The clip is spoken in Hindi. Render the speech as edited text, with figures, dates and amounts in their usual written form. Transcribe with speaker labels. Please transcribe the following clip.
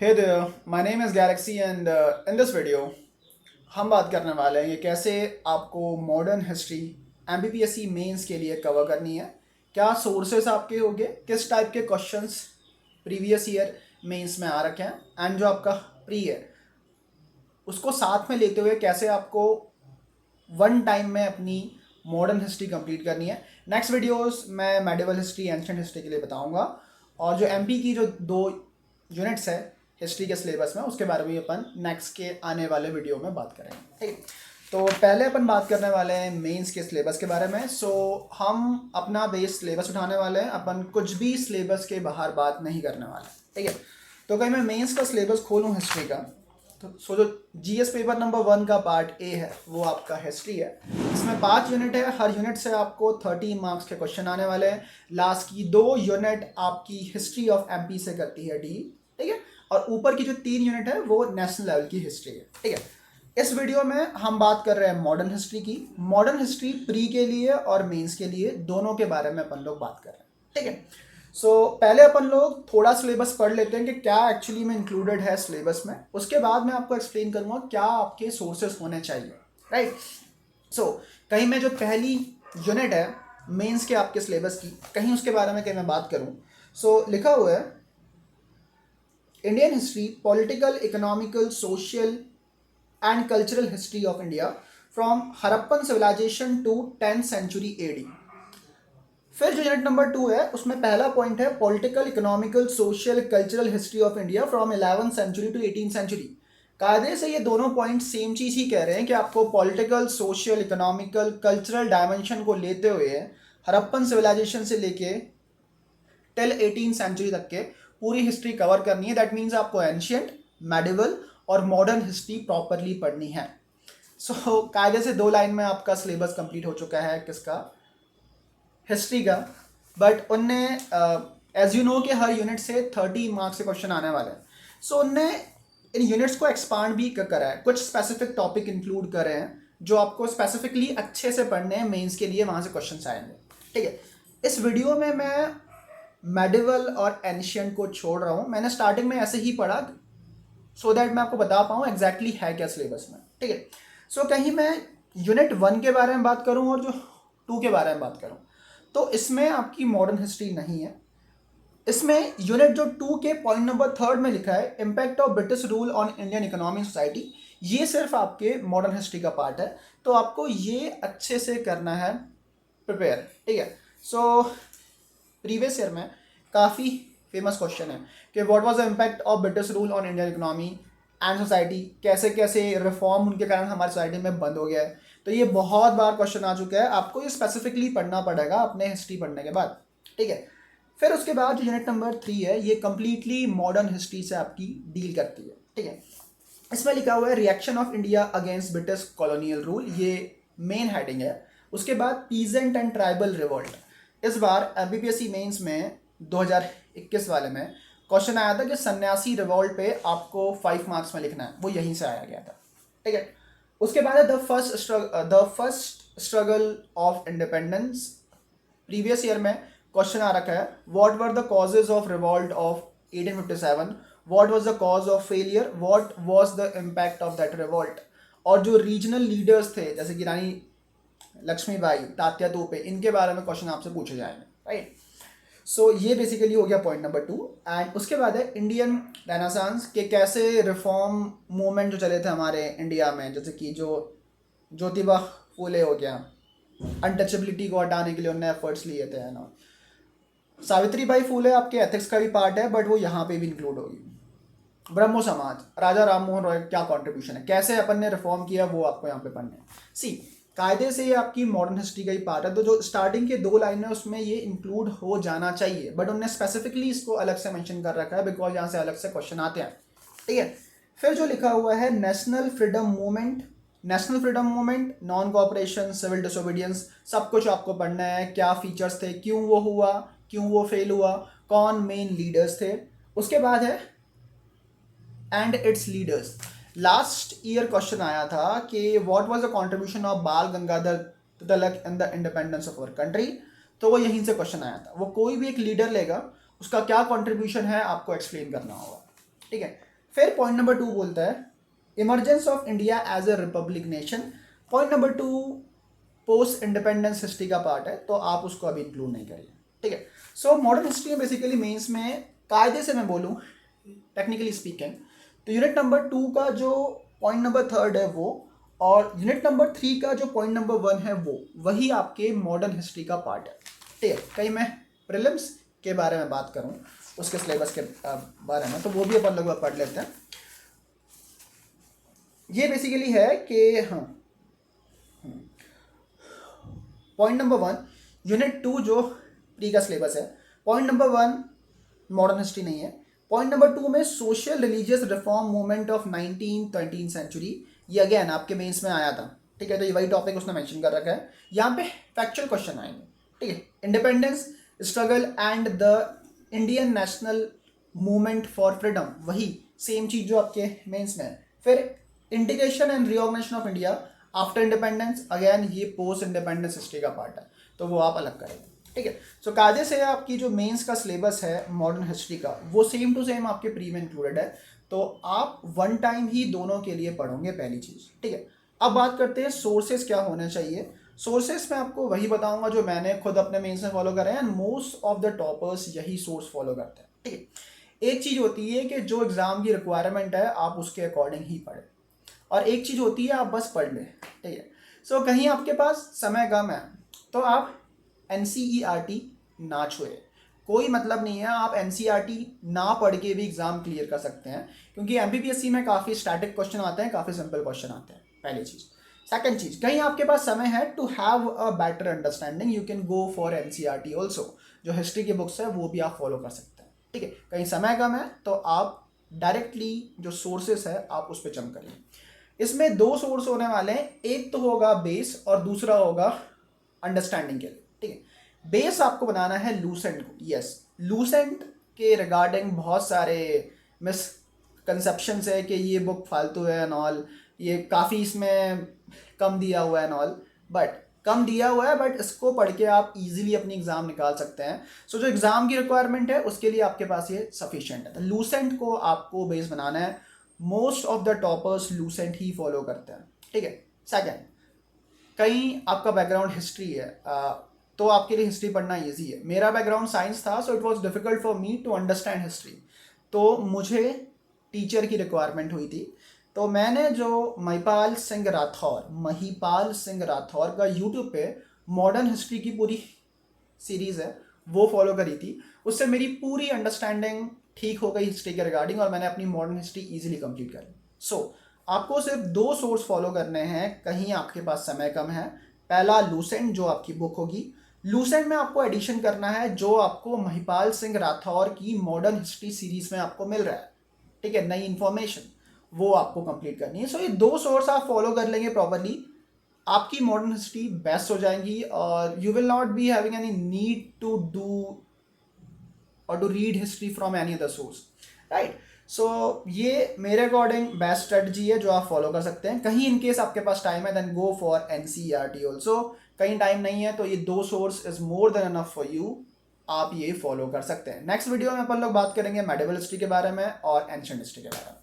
Speaker 1: Hey there, my name is Galaxy and in this video हम बात करने वाले हैं ये कैसे आपको मॉडर्न हिस्ट्री एमपीपीएससी मेंस के लिए कवर करनी है। क्या सोर्सेस आपके होंगे, किस टाइप के क्वेश्चंस प्रीवियस ईयर मेंस में आ रखे हैं एंड जो आपका प्री है उसको साथ में लेते हुए कैसे आपको वन टाइम में अपनी मॉडर्न हिस्ट्री कंप्लीट करनी है। नेक्स्ट वीडियोस मैं मेडिवल हिस्ट्री एंशिएंट हिस्ट्री के लिए बताऊंगा और जो एमपी की जो 2 यूनिट्स है हिस्ट्री के सिलेबस में उसके बारे में अपन नेक्स्ट के आने वाले वीडियो में बात करेंगे। ठीक है, तो पहले अपन बात करने वाले हैं मेंस के सिलेबस के बारे में। हम अपना बेस सिलेबस उठाने वाले हैं, अपन कुछ भी सिलेबस के बाहर बात नहीं करने वाले। ठीक है, तो कहीं मैं मेंस का सिलेबस खोलूँ हिस्ट्री का तो जो जीएस पेपर नंबर 1 का पार्ट ए है वो आपका हिस्ट्री है। इसमें 5 यूनिट है, हर यूनिट से आपको 30 मार्क्स के क्वेश्चन आने वाले हैं। लास्ट की 2 यूनिट आपकी हिस्ट्री ऑफ एमपी से करती है डी। ठीक है, और ऊपर की जो 3 यूनिट है वो नेशनल लेवल की हिस्ट्री है। ठीक है, इस वीडियो में हम बात कर रहे हैं मॉडर्न हिस्ट्री की। मॉडर्न हिस्ट्री प्री के लिए और मेंस के लिए दोनों के बारे में अपन लोग बात कर रहे हैं। ठीक है, पहले अपन लोग थोड़ा सिलेबस पढ़ लेते हैं कि क्या एक्चुअली में इंक्लूडेड है सिलेबस में। उसके बाद मैं आपको एक्सप्लेन करूंगा क्या आपके सोर्सेस होने चाहिए। राइट, कहीं मैं जो पहली यूनिट है मेंस के आपके सिलेबस की कहीं उसके बारे में कहीं मैं बात करूं लिखा हुआ है Indian history, political, economical, social and cultural history of India from Harappan civilization to 10th century AD. फिर जो यूनिट नंबर 2 है उसमें पहला पॉइंट है political, economical, social, cultural history of India from 11th century to 18th century. कायदे से ये दोनों पॉइंट सेम चीज़ ही कह रहे हैं कि आपको political, social, economical, cultural dimension को लेते हुए हड़प्पन सिविलाइजेशन से लेके टिल 18th सेंचुरी तक के पूरी हिस्ट्री कवर करनी है। दैट मीन्स आपको एंशियंट, मेडिवल और मॉडर्न हिस्ट्री प्रॉपरली पढ़नी है। कायदे से 2 लाइन में आपका सिलेबस कंप्लीट हो चुका है किसका, हिस्ट्री का। बट उनने एज यू नो कि हर यूनिट से 30 मार्क्स के क्वेश्चन आने वाले हैं। उनने इन यूनिट्स को एक्सपांड भी करा है, कुछ स्पेसिफिक टॉपिक इंक्लूड करे हैं जो आपको स्पेसिफिकली अच्छे से पढ़ने हैं मेंस के लिए, वहाँ से क्वेश्चन आएंगे। ठीक है, इस वीडियो में मैं मेडिवल और एंशियंट को छोड़ रहा हूँ। मैंने स्टार्टिंग में ऐसे ही पढ़ा सो दैट मैं आपको बता पाऊँ एग्जैक्टली है क्या सिलेबस में। ठीक है, कहीं मैं यूनिट 1 के बारे में बात करूँ और जो 2 के बारे में बात करूँ तो इसमें आपकी मॉडर्न हिस्ट्री नहीं है। इसमें यूनिट जो 2 के पॉइंट नंबर 3 में लिखा है impact of British rule on Indian economy society, ये सिर्फ आपके मॉडर्न हिस्ट्री का पार्ट है। तो आपको ये अच्छे से करना है प्रिपेयर। ठीक है, प्रीवियस ईयर में काफ़ी फेमस क्वेश्चन है कि what was the impact of British rule on Indian economy and society, कैसे कैसे रिफॉर्म उनके कारण हमारी सोसाइटी में बंद हो गया है। तो ये बहुत बार क्वेश्चन आ चुका है, आपको ये स्पेसिफिकली पढ़ना पड़ेगा अपने हिस्ट्री पढ़ने के बाद। ठीक है, फिर उसके बाद जो यूनिट नंबर 3 है ये कंप्लीटली मॉडर्न हिस्ट्री से आपकी डील करती है। ठीक है, इसमें लिखा हुआ है reaction of India against British colonial rule, ये मेन हेडिंग है। उसके बाद पीजेंट एंड ट्राइबल रिवोल्ट। इस बार एमपीपीएससी मेंस में 2021 वाले में क्वेश्चन आया था कि सन्यासी रिवोल्ट पे आपको 5 मार्क्स में लिखना है, वो यहीं से आया गया था। ठीक है, उसके बाद है the first struggle of independence. Previous year में क्वेश्चन आ रखा है what were the causes of revolt of 1857, what was the cause of failure, what was the impact of that revolt. और जो रीजनल लीडर्स थे जैसे कि रानी लक्ष्मीबाई, तात्या तोपे, इनके बारे में क्वेश्चन आपसे पूछे जाएंगे। राइट, ये बेसिकली हो गया पॉइंट नंबर 2। एंड उसके बाद है इंडियन रेनेसांस के कैसे रिफॉर्म मूवमेंट जो चले थे हमारे इंडिया में, जैसे कि जो ज्योतिबा फूले हो गया, अनटचेबिलिटी को हटाने के लिए उन्होंने एफर्ट्स लिए थे, है ना। सावित्री बाई फूले आपके एथिक्स का भी पार्ट है बट वो यहाँ पे भी इंक्लूड होगी। ब्रह्मो समाज, राजा राम मोहन रॉय क्या कॉन्ट्रीब्यूशन है, कैसे अपन ने रिफॉर्म किया, वो आपको यहाँ पे पढ़ना है। कायदे से ये आपकी मॉडर्न हिस्ट्री का ही पार्ट है। तो जो स्टार्टिंग के 2 लाइन है उसमें ये इंक्लूड हो जाना चाहिए, बट उन्होंने स्पेसिफिकली इसको अलग से मेंशन कर रखा है बिकॉज यहाँ से अलग से क्वेश्चन आते हैं। ठीक है, फिर जो लिखा हुआ है national freedom movement, non cooperation, civil disobedience, सब कुछ आपको पढ़ना है। क्या फीचर्स थे, क्यों वो हुआ, क्यों वो फेल हुआ, कौन मेन लीडर्स थे। उसके बाद है and its leaders. Last year question आया था कि what was the contribution of Bal Gangadhar Tilak in the independence of our country. तो वो यहीं से क्वेश्चन आया था, वो कोई भी एक लीडर लेगा उसका क्या कंट्रीब्यूशन है आपको एक्सप्लेन करना होगा। ठीक है, फिर पॉइंट नंबर 2 बोलता है emergence of India as a republic nation. Point number 2 post independence history का पार्ट है, तो आप उसको अभी इंक्लूड नहीं करिए, ठीक है। सो मॉडर्न हिस्ट्री में बेसिकली मेंस में कायदे से मैं बोलूँ टेक्निकली स्पीकिंग, तो यूनिट नंबर 2 का जो पॉइंट नंबर 3 है वो, और यूनिट नंबर 3 का जो पॉइंट नंबर 1 है वो, वही आपके मॉडर्न हिस्ट्री का पार्ट है, ठीक है। कहीं मैं प्रीलिम्स के बारे में बात करूं, उसके सिलेबस के बारे में, तो वो भी अपन लोग पढ़ लेते हैं। ये बेसिकली है कि हाँ, पॉइंट नंबर 1 यूनिट 2 जो प्री का सिलेबस है, पॉइंट नंबर 1 मॉडर्न हिस्ट्री नहीं है। पॉइंट नंबर 2 में social religious reform movement of 19th-20th century, ये अगेन आपके मेंस में आया था, ठीक है। तो ये वही टॉपिक उसने मेंशन कर रखा है। यहाँ पे फैक्चुअल क्वेश्चन आएंगे, ठीक है। Independence struggle and the Indian national movement for freedom, वही सेम चीज़ जो आपके मेंस में है। फिर integration and reorganisation of India after independence, again ये पोस्ट इंडिपेंडेंस हिस्ट्री का पार्ट है, तो वो आप अलग करेंगे, ठीक है। सो कायदे से आपकी जो मेंस का सिलेबस है मॉडर्न हिस्ट्री का, वो सेम टू सेम आपके प्री में इंक्लूडेड है, तो आप वन टाइम ही दोनों के लिए पढ़ोगे, पहली चीज़, ठीक है। अब बात करते हैं सोर्सेज क्या होने चाहिए। सोर्सेज में आपको वही बताऊंगा जो मैंने खुद अपने मेंस में फॉलो करे हैं, and most of the toppers यही सोर्स फॉलो करते हैं, ठीक है। एक चीज़ होती है कि जो एग्ज़ाम की रिक्वायरमेंट है आप उसके अकॉर्डिंग ही पढ़ें, और एक चीज़ होती है आप बस पढ़ लें, ठीक है। सो कहीं आपके पास समय कम है तो आप NCERT ना छुए, कोई मतलब नहीं है, आप NCERT ना पढ़ के भी एग्ज़ाम क्लियर कर सकते हैं, क्योंकि MPPSC में काफ़ी स्टैटिक क्वेश्चन आते हैं, काफ़ी सिंपल क्वेश्चन आते हैं, पहली चीज़। सेकंड चीज़, कहीं आपके पास समय है to have a better understanding, you can go for NCERT also, जो हिस्ट्री की बुक्स है वो भी आप फॉलो कर सकते हैं, ठीक है। कहीं समय कम है तो आप डायरेक्टली जो सोर्सेस है आप उस पर जंप करिए। इसमें दो सोर्स होने वाले हैं, एक तो होगा बेस और दूसरा होगा अंडरस्टैंडिंग के लिए, ठीक है। बेस आपको बनाना है लूसेंट को, यस, लूसेंट के रिगार्डिंग बहुत सारे मिसकंसेप्शंस है कि ये बुक फालतू है एंड ऑल, ये काफ़ी इसमें कम दिया हुआ है एंड ऑल, बट कम दिया हुआ है, बट इसको पढ़ के आप इजीली अपनी एग्ज़ाम निकाल सकते हैं। सो जो एग्ज़ाम की रिक्वायरमेंट है उसके लिए आपके पास ये सफिशिएंट है, तो लूसेंट को आपको बेस बनाना है। Most of the toppers Lucent he follow करते हैं, ठीक है। सेकेंड, कहीं आपका बैकग्राउंड हिस्ट्री है तो आपके लिए हिस्ट्री पढ़ना ईजी है। मेरा बैकग्राउंड साइंस था, so it was difficult for me to understand history, तो मुझे टीचर की रिक्वायरमेंट हुई थी, तो मैंने जो महिपाल सिंह राठौर का यूट्यूब पे मॉडर्न हिस्ट्री की पूरी सीरीज़ है वो फॉलो करी थी। उससे मेरी पूरी अंडरस्टैंडिंग ठीक हो गई हिस्ट्री के रिगार्डिंग, और मैंने अपनी मॉडर्न हिस्ट्री ईजिली कंप्लीट कर ली। सो आपको सिर्फ दो सोर्स फॉलो करने हैं, कहीं आपके पास समय कम है। पहला लूसेंट जो आपकी बुक होगी, लूसेंट में आपको एडिशन करना है जो आपको महिपाल सिंह राठौर की मॉडर्न हिस्ट्री सीरीज में आपको मिल रहा है, ठीक है, नई इंफॉर्मेशन, वो आपको कंप्लीट करनी है। सो ये दो सोर्स आप फॉलो कर लेंगे प्रॉपरली, आपकी मॉडर्न हिस्ट्री बेस्ट हो जाएंगी, और you will not be having any need to do और to read history from any other source, right. So ये मेरे अकॉर्डिंग बेस्ट स्ट्रेटजी है जो आप फॉलो कर सकते हैं। कहीं इनकेस आपके पास टाइम है then go for NCERT also, कहीं टाइम नहीं है तो ये दो source is more than enough for you, आप ये फॉलो कर सकते हैं। नेक्स्ट वीडियो में अपन लोग बात करेंगे मेडिवल हिस्ट्री के बारे में और एंशिएंट हिस्ट्री के बारे में।